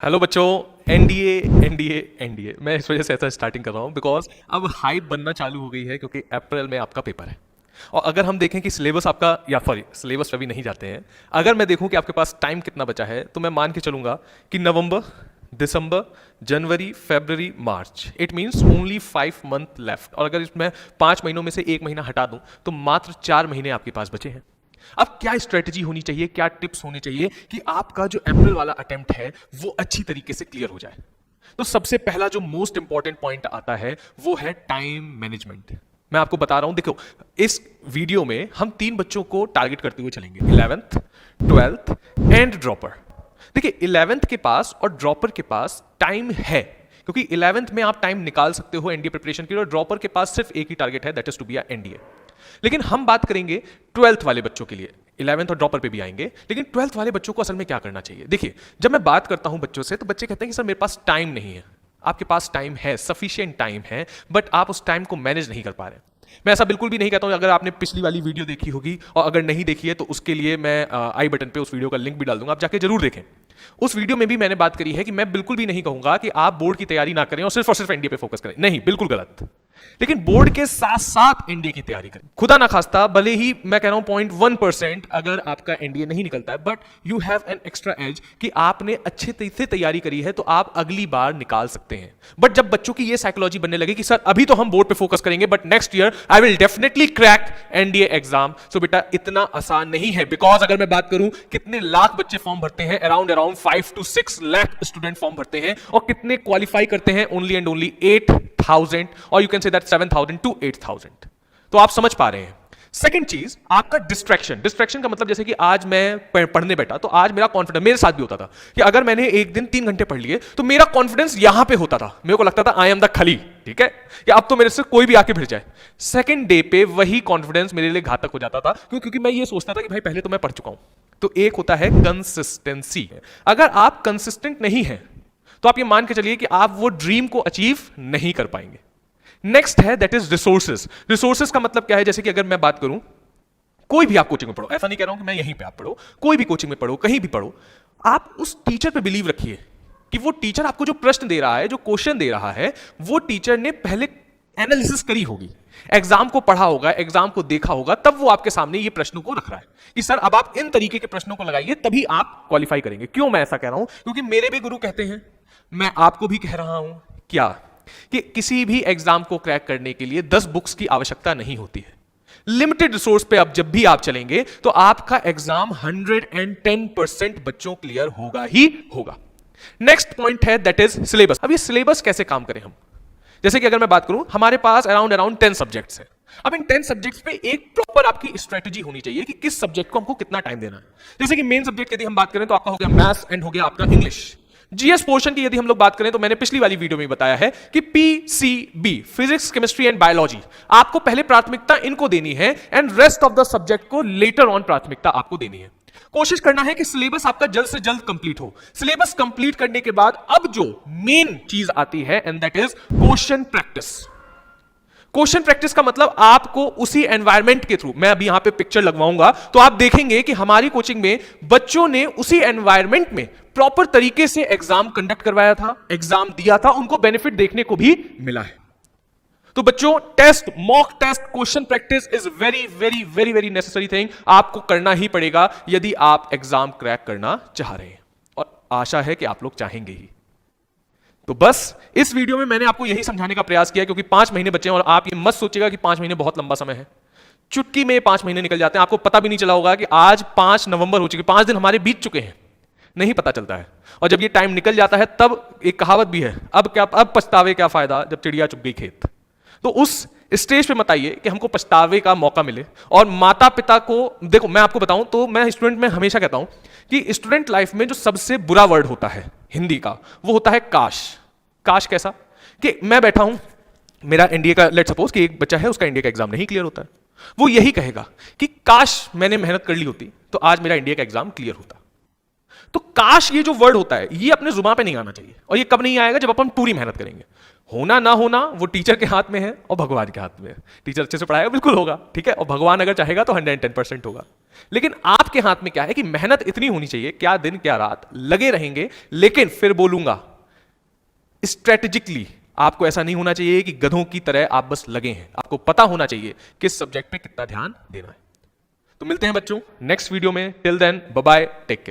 Hello बच्चों। NDA NDA NDA मैं इस वजह से ऐसा स्टार्टिंग कर रहा हूँ बिकॉज अब हाइप बनना चालू हो गई है क्योंकि अप्रैल में आपका पेपर है। और अगर हम देखें कि सिलेबस आपका या सॉरी सिलेबस अभी नहीं जाते हैं, अगर मैं देखूं कि आपके पास टाइम कितना बचा है तो मैं मान के चलूंगा कि नवंबर, दिसंबर, जनवरी, फरवरी, मार्च, it means only 5 month left. और अगर इसमें 5 महीनों में से 1 महीना हटा दूं तो मात्र 4 महीने आपके पास बचे हैं। अब क्या स्ट्रेटजी होनी चाहिए, क्या टिप्स होने चाहिए कि आपका जो अप्रैल वाला अटेम्प्ट है वो अच्छी तरीके से क्लियर हो जाए। तो सबसे पहला जो मोस्ट इंपॉर्टेंट पॉइंट आता है वो है टाइम मैनेजमेंट। मैं आपको बता रहा हूं, देखो इस वीडियो में हम 3 बच्चों को टारगेट करते हुए चलेंगे, 11th, 12th एंड ड्रॉपर। देखिए 11th के पास और ड्रॉपर के पास टाइम है क्योंकि 11th में आप टाइम निकाल सकते हो एनडीए प्रिपरेशन के लिए, और ड्रॉपर के पास सिर्फ एक ही टारगेट है, that is to be NDA. लेकिन हम बात करेंगे 12th वाले बच्चों के लिए, 11th और ड्रॉपर पे भी आएंगे, लेकिन 12th वाले बच्चों को असल में क्या करना चाहिए। देखिए जब मैं बात करता हूं बच्चों से तो बच्चे कहते हैं कि सर मेरे पास टाइम नहीं है। आपके पास टाइम है, सफिशिएंट टाइम है, बट आप उस टाइम को मैनेज नहीं कर पा रहे। मैं ऐसा बिल्कुल भी नहीं कहता हूं। अगर आपने पिछली वाली वीडियो देखी होगी और अगर नहीं देखी है तो उसके लिए मैं आई बटन पे उस वीडियो का लिंक भी डाल दूंगा, आप जाके जरूर देखें। उस वीडियो में भी मैंने बात करी है कि मैं बिल्कुल भी नहीं कहूंगा कि आप बोर्ड की तैयारी ना करें और सिर्फ एनडीए पे फोकस करें, नहीं, बिल्कुल गलत। लेकिन बोर्ड के साथ साथ एनडीए की तैयारी करें। खुदा ना खास्ता भले ही मैं कह रहा हूं 0.1% अगर आपका एनडीए नहीं निकलता है, but you have an extra edge कि आपने अच्छे से तैयारी करी है तो आप अगली बार निकाल सकते हैं। बट जब बच्चों की ये साइकोलॉजी बनने लगे कि सर अभी तो हम बोर्ड पे फोकस करेंगे but next year I will definitely crack NDA exam, so बेटा इतना आसान नहीं है। बिकॉज अगर मैं बात करूं कितने लाख बच्चे फॉर्म भरते हैं, around 5 to 6 lakh student form भरते हैं, और कितने क्वालिफाई करते हैं, ओनली एंड ओनली 8,000, और you can say that 7,000 to 8,000। तो आप समझ पा रहे हैं। सेकंड चीज आपका डिस्ट्रैक्शन। डिस्ट्रैक्शन का मतलब जैसे कि आज मैं पढ़ने बैठा तो आज मेरा कॉन्फिडेंस, मेरे साथ भी होता था कि अगर मैंने एक दिन 3 घंटे पढ़ लिए तो मेरा कॉन्फिडेंस यहां पे होता था, मेरे को लगता था आई एम द खली, ठीक है, कि अब तो मेरे से कोई भी आके भिड़ जाए। सेकंड डे पे वही कॉन्फिडेंस मेरे लिए घातक हो जाता था, क्योंकि मैं ये सोचता था कि भाई पहले तो मैं पढ़ चुका हूं। तो एक होता है कंसिस्टेंसी। अगर आप कंसिस्टेंट नहीं है तो आप ये मान के चलिए कि आप वो ड्रीम को अचीव नहीं कर पाएंगे। नेक्स्ट है दैट इज रिसोर्सेज। रिसोर्सेज का मतलब क्या है, जैसे कि अगर मैं बात करूं, कोई भी आप कोचिंग में पढ़ो, ऐसा नहीं कह रहा हूं कि मैं यहीं पे आप पढ़ो, कोई भी कोचिंग में पढ़ो, कहीं भी पढ़ो, आप उस टीचर पे बिलीव रखिए कि वो टीचर आपको जो प्रश्न दे रहा है, जो क्वेश्चन दे रहा है, वो टीचर ने पहले एनालिसिस करी होगी, एग्जाम को पढ़ा होगा, एग्जाम को देखा होगा, तब वो आपके सामने ये प्रश्नों को रख रहा है कि सर अब आप इन तरीके के प्रश्नों को लगाइए तभी आप क्वालिफाई करेंगे। क्यों मैं ऐसा कह रहा हूं, क्योंकि मेरे भी गुरु कहते हैं, मैं आपको भी कह रहा हूं क्या, कि किसी भी एग्जाम को क्रैक करने के लिए 10 बुक्स की आवश्यकता नहीं होती है। लिमिटेड रिसोर्स पे अब जब भी आप चलेंगे तो आपका एग्जाम 110% बच्चों क्लियर होगा ही होगा। नेक्स्ट पॉइंट है दैट इज सिलेबस। अब ये सिलेबस कैसे काम करें हम, जैसे कि अगर मैं बात करूं, हमारे पास अराउंड 10 सब्जेक्ट्स हैं। अब इन 10 सब्जेक्ट्स पे एक प्रॉपर आपकी स्ट्रेटजी होनी चाहिए कि किस सब्जेक्ट को हमको कितना टाइम देना है। जैसे कि मेन सब्जेक्ट यदि हम बात करें तो आपका हो गया मैथ्स एंड हो गया आपका इंग्लिश। जीएस पोर्शन की यदि हम लोग बात करें तो मैंने पिछली वाली वीडियो में बताया है कि PCB, physics, chemistry and biology, आपको पहले प्राथमिकता इनको देनी है and rest of the subject को लेटर ऑन प्राथमिकता आपको देनी है। कोशिश करना है कि सिलेबस आपका जल्द से जल्द कंप्लीट हो। सिलेबस कंप्लीट करने के बाद अब जो मेन चीज आती है and that is question practice. Question practice का मतलब आपको उसी एनवायरनमेंट के थ्रू, मैं अभी यहां पे पिक्चर लगवाऊंगा तो आप देखेंगे कि हमारी कोचिंग में बच्चों ने उसी एनवायरनमेंट में प्रॉपर तरीके से एग्जाम कंडक्ट करवाया था, एग्जाम दिया था, उनको बेनिफिट देखने को भी मिला है। तो बच्चों test, mock test, question practice is very very very very necessary thing, आपको करना ही पड़ेगा यदि आप एग्जाम क्रैक करना चाह रहे हैं, और आशा है कि आप लोग चाहेंगे ही। तो बस इस वीडियो में मैंने आपको यही समझाने का प्रयास किया, क्योंकि 5 महीने बचे हैं और आप ये मत सोचिएगा कि 5 महीने बहुत लंबा समय है। चुटकी में 5 महीने निकल जाते हैं, आपको पता भी नहीं चला होगा कि आज 5 नवंबर हो चुके, 5 दिन हमारे बीत चुके हैं, नहीं पता चलता है। और जब ये टाइम निकल जाता है तब एक कहावत भी है, अब पछतावे क्या फायदा जब चिड़िया चुग गई खेत। तो उस स्टेज पे मत आइए कि हमको पछतावे का मौका मिले। और माता पिता को देखो, मैं आपको बताऊं तो मैं स्टूडेंट में हमेशा कहता हूं कि स्टूडेंट लाइफ में जो सबसे बुरा वर्ड होता है हिंदी का, वो होता है काश। काश कैसा, कि मैं बैठा हूं, मेरा एनडीए का, लेट सपोज कि एक बच्चा है उसका एनडीए का एग्जाम नहीं क्लियर होता है, वो यही कहेगा कि काश मैंने मेहनत कर ली होती तो आज मेरा एनडीए का एग्जाम क्लियर होता। तो काश ये जो वर्ड होता है ये अपने जुबान पे नहीं आना चाहिए, और ये कब नहीं आएगा, जब अपन पूरी मेहनत करेंगे। होना ना होना वो टीचर के हाथ में है और भगवान के हाथ में है। टीचर अच्छे से पढ़ाएगा बिल्कुल होगा, ठीक है, और भगवान अगर चाहेगा तो 110% होगा। लेकिन आपके हाथ में क्या है कि मेहनत इतनी होनी चाहिए, क्या दिन क्या रात लगे रहेंगे, लेकिन फिर बोलूंगा स्ट्रेटेजिकली। आपको ऐसा नहीं होना चाहिए कि गधों की तरह आप बस लगे हैं, आपको पता होना चाहिए किस सब्जेक्ट पे कितना ध्यान देना है। तो मिलते हैं बच्चों नेक्स्ट वीडियो में। Till then bye bye, take care.